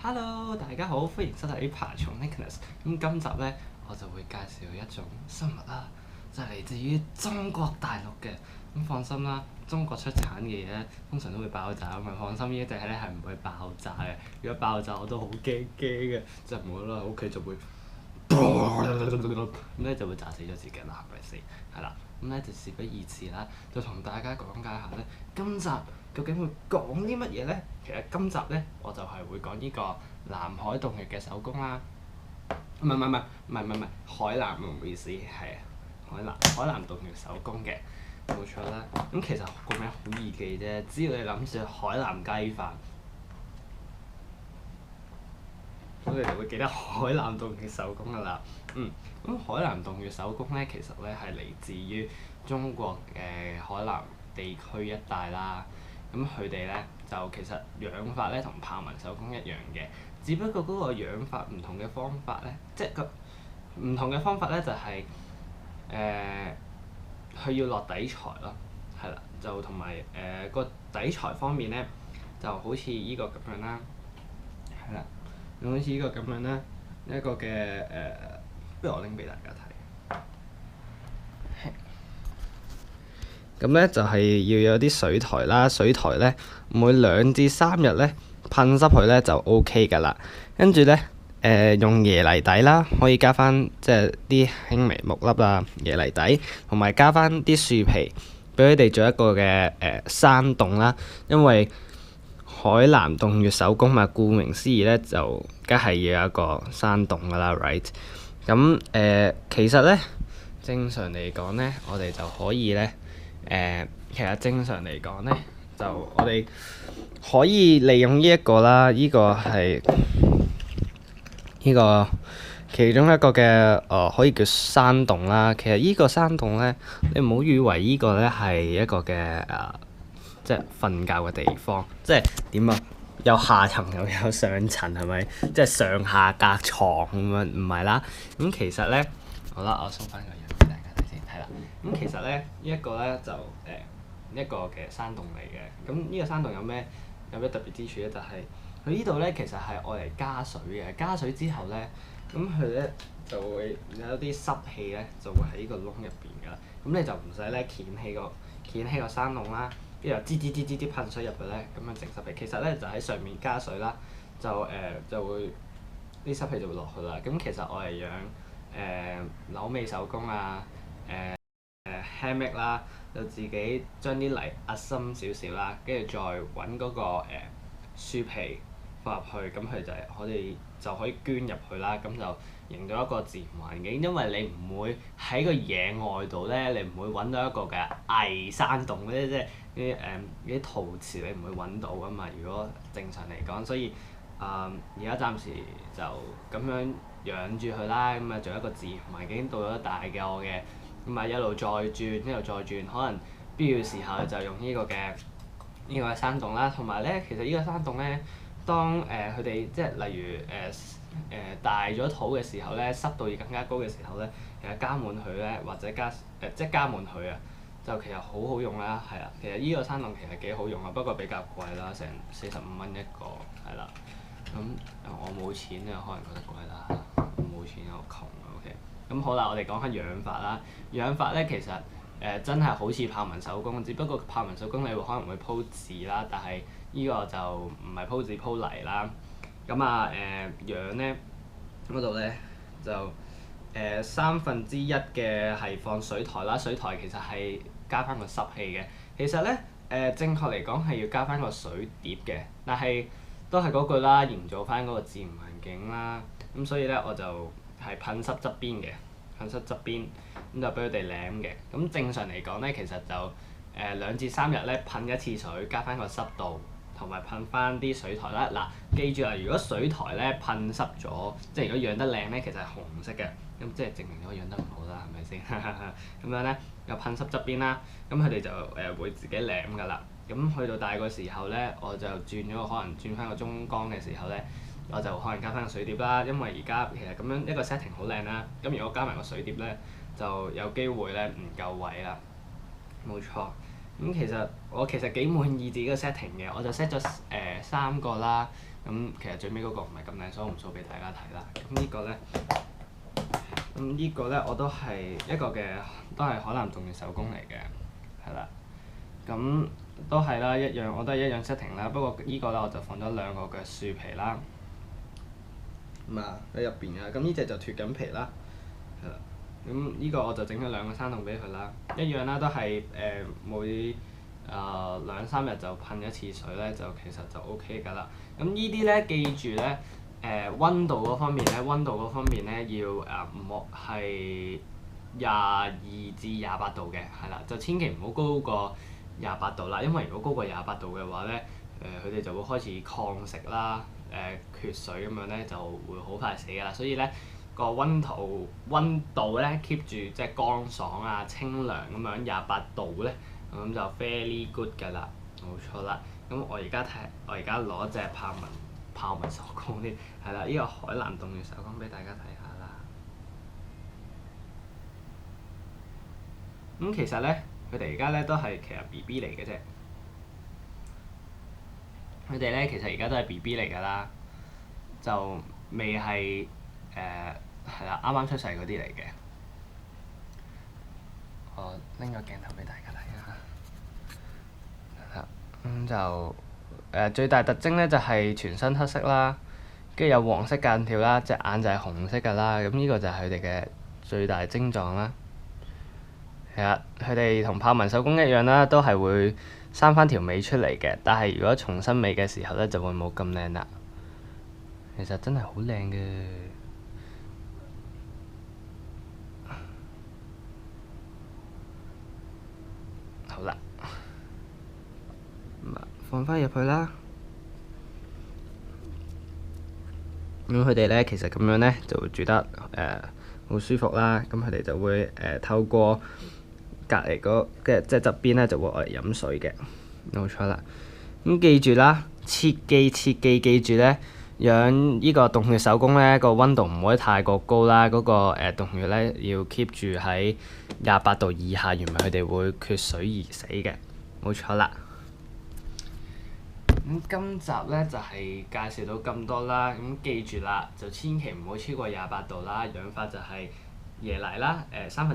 Hello，大家好，歡迎收睇爬蟲 Nicholas。咁今集呢，我就會介紹一種生物啦，就係嚟自於中國大陸嘅。咁放心啦，中國出產嘅嘢咧，通常都會爆炸，咁放心，呢隻咧係唔會爆炸嘅。如果爆炸我都好驚嘅，即係唔好啦，屋企就會咁咧就會炸死咗自己啦，係咪先？係啦，咁咧就事不宜遲啦，就同大家講解下咧，今集究竟會講啲乜嘢咧？其實今集咧我就係會講呢個南海洞穴嘅手工啦，唔係，海南唔好意思，係海南洞穴手工嘅，冇錯啦。咁其實個名好易記啫，只要你諗住海南雞飯，咁你就會記得海南洞穴手工噶啦。咁海南洞穴手工咧，其實咧係嚟自於中國嘅海南地區一帶啦。咁佢哋咧就其實養法咧同豹紋手工一樣嘅，只不過嗰個養法唔同嘅方法咧，即係個唔同嘅方法咧就係佢要落底材咯，係啦，就同埋個底材方面咧，就好似依個咁樣啦，係啦，好似依個咁樣啦，一個嘅不如我拎俾大家睇。咁咧就係要有啲水苔啦，水苔咧每2至3日咧噴濕佢咧就 OK 㗎啦。跟住咧用椰泥底啦，可以加翻即係啲輕微木粒啊，椰泥底，同埋加翻啲樹皮，俾佢哋做一個嘅山洞啦。因為海南洞穴手工嘛，顧名思義咧就梗係要有一個山洞㗎啦，right？咁其實咧正常嚟講咧，我哋就可以咧。其實正常嚟講咧，就我哋可以利用呢一個啦，呢個係呢個其中一個嘅可以叫山洞啦。其實呢個山洞咧，你唔好以為呢個咧係一個嘅即係瞓覺嘅地方，即係點啊？有下層又有上層係咪？即係上下隔床咁樣，唔係啦。咁其實咧，好啦，我送翻個樣俾大家睇先，係啦。咁其實咧，呢一個咧就一個嘅山洞嚟嘅。咁呢個山洞有咩特別之處咧？就係佢呢度咧，其實係愛嚟加水嘅。加水之後咧，咁佢咧就會有啲濕氣咧，就會喺呢個窿入邊㗎啦。咁你就唔使咧掀起個山窿啦，跟住又支噴水入去咧，咁樣整濕氣。其實咧就喺上面加水啦，就會啲濕氣就會落去啦。咁其實我係養扭尾手工啊，hammock 啦，就自己將啲泥壓深少少啦，跟住再揾嗰個樹皮放入去，咁佢就可以捐入去啦，咁就營造一個自然環境。因為你唔會喺個野外度咧，你唔會揾到一個嘅偽山洞嗰啲，即係啲陶瓷你唔會揾到噶嘛。如果正常嚟講，所以而家暫時就咁樣養住佢啦，咁啊做一個自然環境。到咗大嘅我嘅。咁啊一路再轉，一路再轉，可能必要時候就用呢個山洞啦。同埋咧，其實呢個山洞咧，當佢哋即係例如大咗肚嘅時候咧，濕度要更加高嘅時候咧，其實加滿佢咧，或者即係加滿佢啊，就其實好好用啦，係啊。其實呢個山洞其實幾好用啊，不過比較貴啦，成45蚊一個，係啦。咁我冇錢啊，可能覺得貴啦，我冇錢我窮啊，OK。咁好啦，我哋講下養法啦。養法咧其實真係好似豹紋手工，只不過豹紋手工你可能會鋪紙啦，但係呢個就唔係鋪紙鋪泥啦。咁養咧嗰度咧就1/3嘅係放水苔啦，水苔其實係加翻個濕氣嘅。其實咧正確嚟講係要加翻個水碟嘅，但係都係嗰句啦，營造翻嗰個自然環境啦。咁所以咧我就係噴濕側邊嘅，噴濕側邊咁就俾佢哋舐嘅。咁正常嚟講咧，其實就2至3日咧噴一次水，加翻個濕度，同埋噴翻啲水苔啦。嗱，記住啦，如果水苔咧噴濕咗，即係如果養得靚咧，其實係紅色嘅，咁即係證明咗養得唔好啦，係咪先？咁樣咧又噴濕側邊啦，咁佢哋就會自己舐㗎啦。咁去到大個時候咧，我就可能轉翻個中缸嘅時候咧，我就可能加翻個水碟啦。因為而家其實咁樣一個 setting 好靚啦，咁如果加埋個水碟咧，就有機會咧唔夠位啦。冇錯。其實我幾滿意自己個 setting 嘅，我就 set 咗3個啦。其實最尾嗰個唔係咁靚，所以我唔 show 俾大家睇啦。呢個咧我都係一個嘅，都係海南洞穴手工嚟嘅，係啦。都係啦，我都係一樣 setting 啦。不過呢個咧我就放咗2個嘅樹皮啦。喺入邊啊，呢隻就脫緊皮啦，係啦。呢個我就整咗2個山洞俾佢啦，一樣啦，都係每2-3日就噴一次水咧，就其實就 OK 㗎啦。呢啲咧記住咧，溫度嗰方面咧要唔好係22至28度嘅，係啦，就千祈唔好高過28度啦，因為如果高過28度嘅話咧，佢哋就會開始抗食啦，缺水咁樣咧就會好快死㗎啦。所以咧個溫度咧 keep 住即係乾爽啊、清涼咁樣28度咧，咁就 very good 㗎啦，冇錯啦。我而家攞隻豹紋手工啲，係啦，呢個海南洞穴手工俾大家睇下啦。其實咧，佢哋而家咧都係其實 BB 嚟嘅啫。佢哋咧其實而家都係 BB 嚟㗎啦，就未係係啦，啱啱出世嗰啲嚟嘅。我拎個鏡頭俾大家睇下。就最大特徵咧就係全身黑色啦，跟住有黃色間條啦，隻眼就係紅色㗎啦。呢個就係佢哋嘅最大症狀啦。係啊，佢哋同豹紋手工一樣啦，都係會生翻條尾出嚟嘅。但係如果重新尾嘅時候咧，就會冇咁靚啦。其實真係好靚嘅。好啦，放翻入去啦。佢哋咧其實咁樣咧就會住得好舒服啦。佢哋就會透過隔離即係側邊咧就會愛嚟飲水嘅，冇錯啦。記住啦，切記住咧，養呢個洞穴手工咧個溫度唔可以太過高啦。嗰個洞穴咧要 keep 住喺28度以下，原來佢哋會缺水而死嘅，冇錯啦。今集咧就係介紹到咁多啦。記住啦，就千祈唔好超過28度啦。養法就係椰泥啦，2/3唔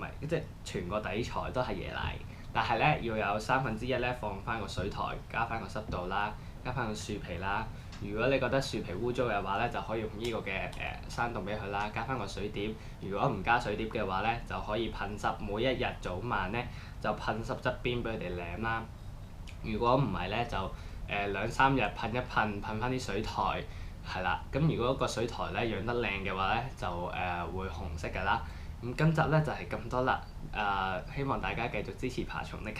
係，即係全個底材都係椰泥，但係咧要有1/3咧放翻個水台，加翻個濕度啦，加翻個樹皮啦。如果你覺得樹皮污糟嘅話咧，就可以用呢個嘅山洞俾佢啦，加翻個水碟。如果唔加水碟嘅話咧，就可以噴濕，每一日早晚咧就噴濕側邊俾佢哋舐啦。如果唔係咧，就2-3日噴一噴翻啲水台，係啦。如果個水台咧養得靚嘅話咧，就會紅色㗎啦。今集咧就係咁多啦，希望大家繼續支持爬蟲的